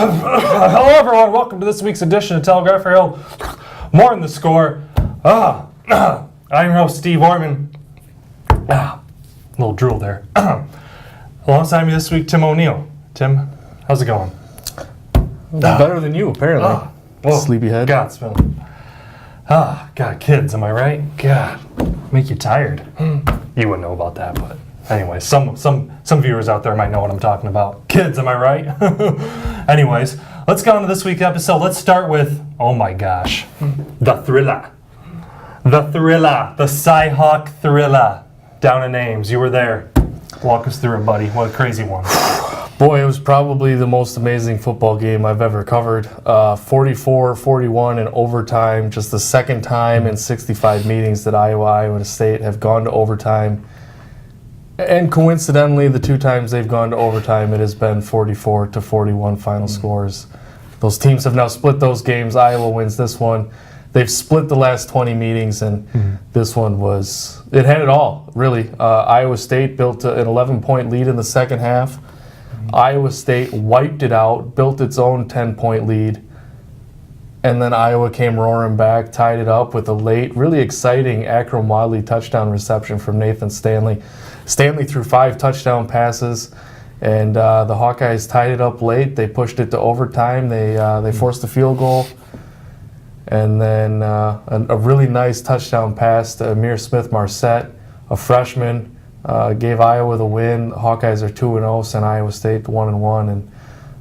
Hello, everyone. Welcome to this week's edition of Telegraph Herald. More in the score. I'm your host, Steve Ortman. A little drool there. Alongside me this week, Tim O'Neill. Tim, how's it going? Better than you, apparently. Whoa. Sleepyhead. God, it's been... God, kids, am I right? God, make you tired. You wouldn't know about that, but... Anyways, some viewers out there might know what I'm talking about. Kids, am I right? Anyways, let's go on to this week's episode. Let's start with, oh my gosh, the thriller. The Cy-Hawk thriller down in Ames. You were there. Walk us through it, buddy. What a crazy one. Boy, it was probably the most amazing football game I've ever covered. 44-41 in overtime. Just the second time in 65 meetings that Iowa State have gone to overtime. And coincidentally, the two times they've gone to overtime, it has been 44-41 final scores. Those teams have now split those games. Iowa wins this one. They've split the last 20 meetings, and this one it had it all, really. Iowa State built an 11-point lead in the second half. Iowa State wiped it out, built its own 10-point lead, and then Iowa came roaring back, tied it up with a late, really exciting Akram Wadley touchdown reception from Nathan Stanley. Stanley threw 5 touchdown passes, and the Hawkeyes tied it up late. They pushed it to overtime. They forced a field goal, and then a really nice touchdown pass to Amir Smith-Marset, a freshman, gave Iowa the win. The Hawkeyes are 2-0, sent Iowa State to 1-1,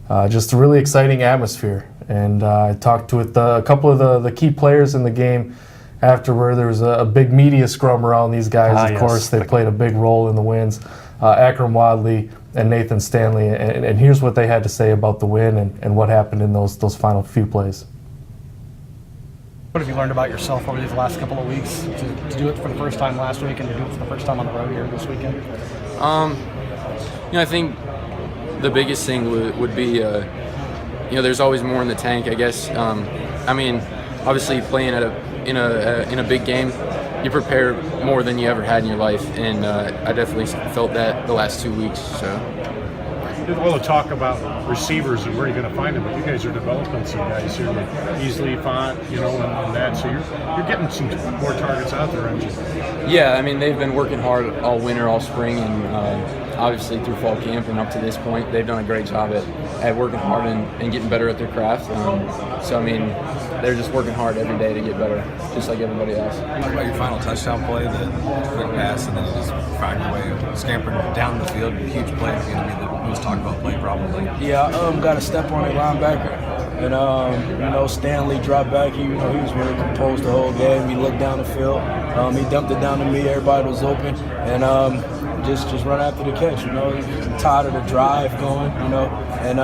and just a really exciting atmosphere. And I talked with a couple of the key players in the game afterward. There was a big media scrum around these guys. Of course, they played a big role in the wins. Akram Wadley and Nathan Stanley. And here's what they had to say about the win and what happened in those final few plays. What have you learned about yourself over these last couple of weeks to do it for the first time last week and to do it for the first time on the road here this weekend? I think the biggest thing would be, there's always more in the tank, I guess. Obviously playing in a big game, you prepare more than you ever had in your life, and I definitely felt that the last 2 weeks. So. There's a lot of talk about receivers and where you're going to find them, but you guys are developing some guys here that easily fought, and that. So you're getting some more targets out there, aren't you? Yeah, they've been working hard all winter, all spring, and obviously through fall camp and up to this point, they've done a great job at working hard and getting better at their craft. They're just working hard every day to get better, just like everybody else. Talk about your final touchdown play, the quick pass, and then you just found your way, scampered down the field. Huge play. It's going to be the most talked about play, probably. Yeah, got a step on a linebacker, and Stanley dropped back. He was very composed the whole game. He looked down the field. He dumped it down to me. Everybody was open, and just run after the catch. Tired of the drive going. And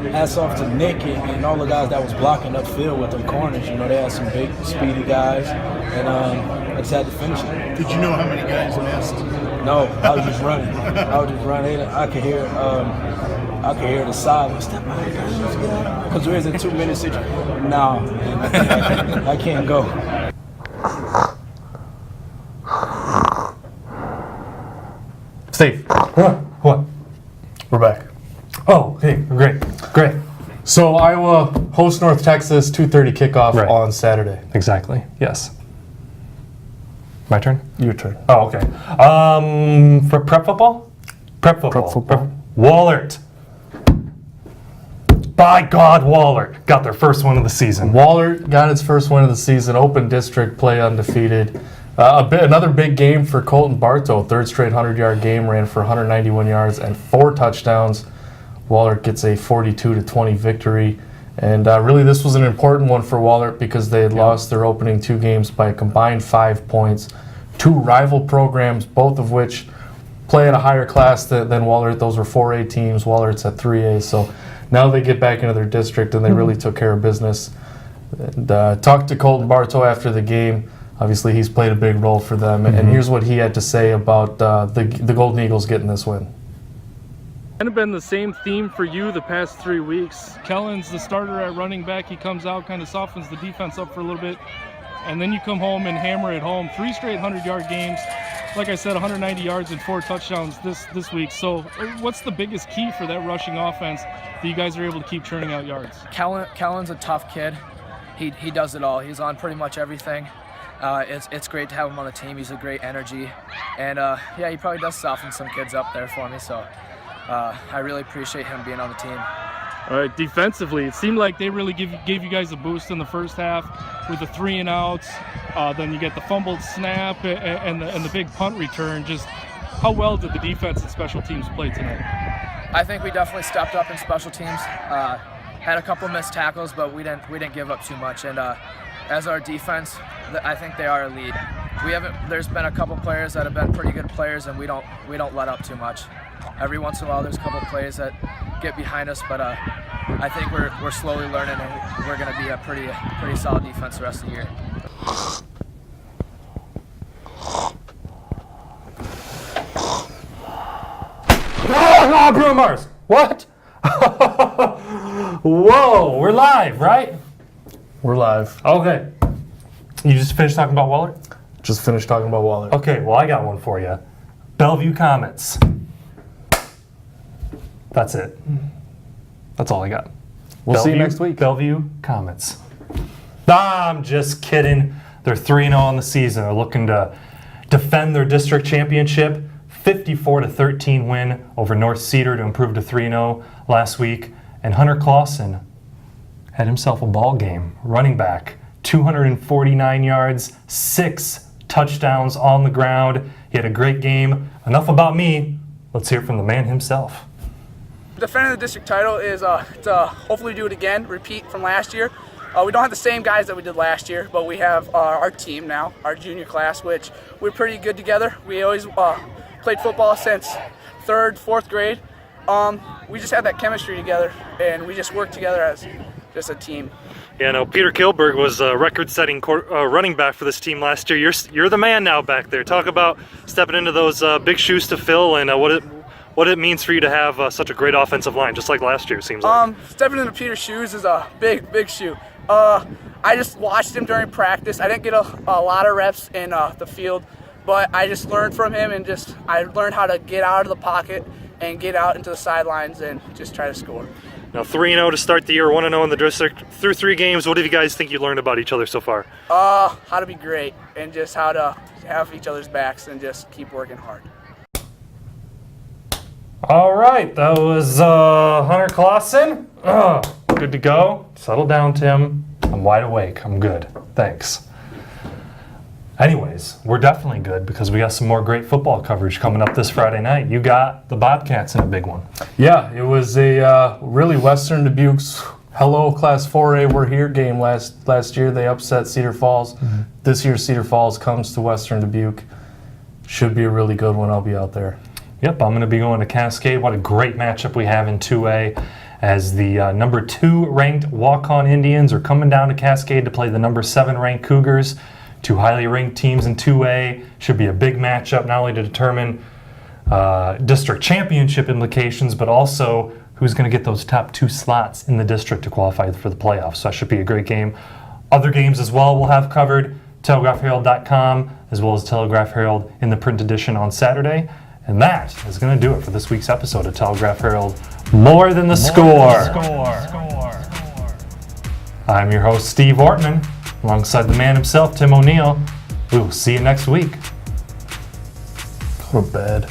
hats off to Nick and all the guys that was blocking upfield with them corners. They had some big, speedy guys, and I just had to finish it. Did you know how many guys missed? No, I was just running. I could hear the silence. Step out, guys, because there is a 2-minute situation. No, I can't go. Steve. What? We're back. Oh, hey, great. So Iowa hosts North Texas, 2:30 kickoff on Saturday. Exactly, yes. My turn? Your turn. Oh, okay. For prep football? Prep football. Wahlert. By God, Wahlert got their first one of the season. Wahlert got its first one of the season. Open district, play undefeated. Another big game for Colton Bartow. Third straight 100-yard game, ran for 191 yards and 4 touchdowns. Wahlert gets a 42-20 victory. And really, this was an important one for Wahlert because they had lost their opening 2 games by a combined 5 points. 2 rival programs, both of which play at a higher class than Wahlert. Those were 4A teams. Wallert's at 3A. So now they get back into their district, and they really took care of business. And talked to Colton Bartow after the game. Obviously, he's played a big role for them. And here's what he had to say about the Golden Eagles getting this win. Kind of been the same theme for you the past 3 weeks. Kellen's the starter at running back. He comes out, kind of softens the defense up for a little bit, and then you come home and hammer it home. 3 straight 100-yard games. like I said, 190 yards and 4 touchdowns this week. So what's the biggest key for that rushing offense that you guys are able to keep churning out yards? Kellen's a tough kid. He does it all. He's on pretty much everything. It's great to have him on the team. He's a great energy. And yeah, he probably does soften some kids up there for me. So I really appreciate him being on the team. All right, defensively, it seemed like they really gave you guys a boost in the first half with the 3 and outs. Then you get the fumbled snap and the big punt return. Just how well did the defense and special teams play tonight? I think we definitely stepped up in special teams. Had a couple missed tackles, but we didn't give up too much. And as our defense, I think they are elite. There's been a couple players that have been pretty good players, and we don't let up too much. Every once in a while, there's a couple plays that get behind us, but I think we're slowly learning, and we're going to be a pretty solid defense the rest of the year. Oh, Bruno Mars. What? Whoa, we're live, right? We're live. Okay. You just finished talking about Waller? Just finished talking about Waller. Okay, well, I got one for you. Bellevue Comets. That's it. That's all I got. We'll see you next week. Bellevue Comets. I'm just kidding. They're 3-0 on the season. They're looking to defend their district championship. 54-13 win over North Cedar to improve to 3-0 last week. And Hunter Clausen had himself a ball game. Running back, 249 yards, 6 touchdowns on the ground. He had a great game. Enough about me. Let's hear from the man himself. Defending the district title is to hopefully do it again, repeat from last year. We don't have the same guys that we did last year, but we have our team now, our junior class, which we're pretty good together. We always played football since 3rd, 4th grade. We just had that chemistry together, and we just worked together as just a team. Yeah, no, Peter Kilberg was a record-setting running back for this team last year. You're the man now back there. Talk about stepping into those big shoes to fill and what it means for you to have such a great offensive line, just like last year, it seems like. Stepping into Peter's shoes is a big shoe. I just watched him during practice. I didn't get a lot of reps in the field, but I just learned from him, and I learned how to get out of the pocket and get out into the sidelines and just try to score. Now 3-0 to start the year, 1-0 in the district. Through 3 games, what do you guys think you learned about each other so far? How to be great and just how to have each other's backs and just keep working hard. All right, that was Hunter Clausen. Good to go. Settle down, Tim. I'm wide awake. I'm good. Thanks. Anyways, we're definitely good because we got some more great football coverage coming up this Friday night. You got the Bobcats in a big one. Yeah, it was a really Western Dubuque's hello Class 4A we're here game last year. They upset Cedar Falls. Mm-hmm. This year Cedar Falls comes to Western Dubuque. Should be a really good one. I'll be out there. Yep, I'm going to be going to Cascade. What a great matchup we have in 2A as the number 2 ranked Waukon Indians are coming down to Cascade to play the number 7 ranked Cougars. 2 highly ranked teams in 2A. Should be a big matchup, not only to determine district championship implications, but also who's going to get those top 2 slots in the district to qualify for the playoffs. So that should be a great game. Other games as well we'll have covered. TelegraphHerald.com as well as Telegraph Herald in the print edition on Saturday. And that is going to do it for this week's episode of Telegraph Herald. More than the score. I'm your host, Steve Ortman, alongside the man himself, Tim O'Neill. We will see you next week. Go to bed.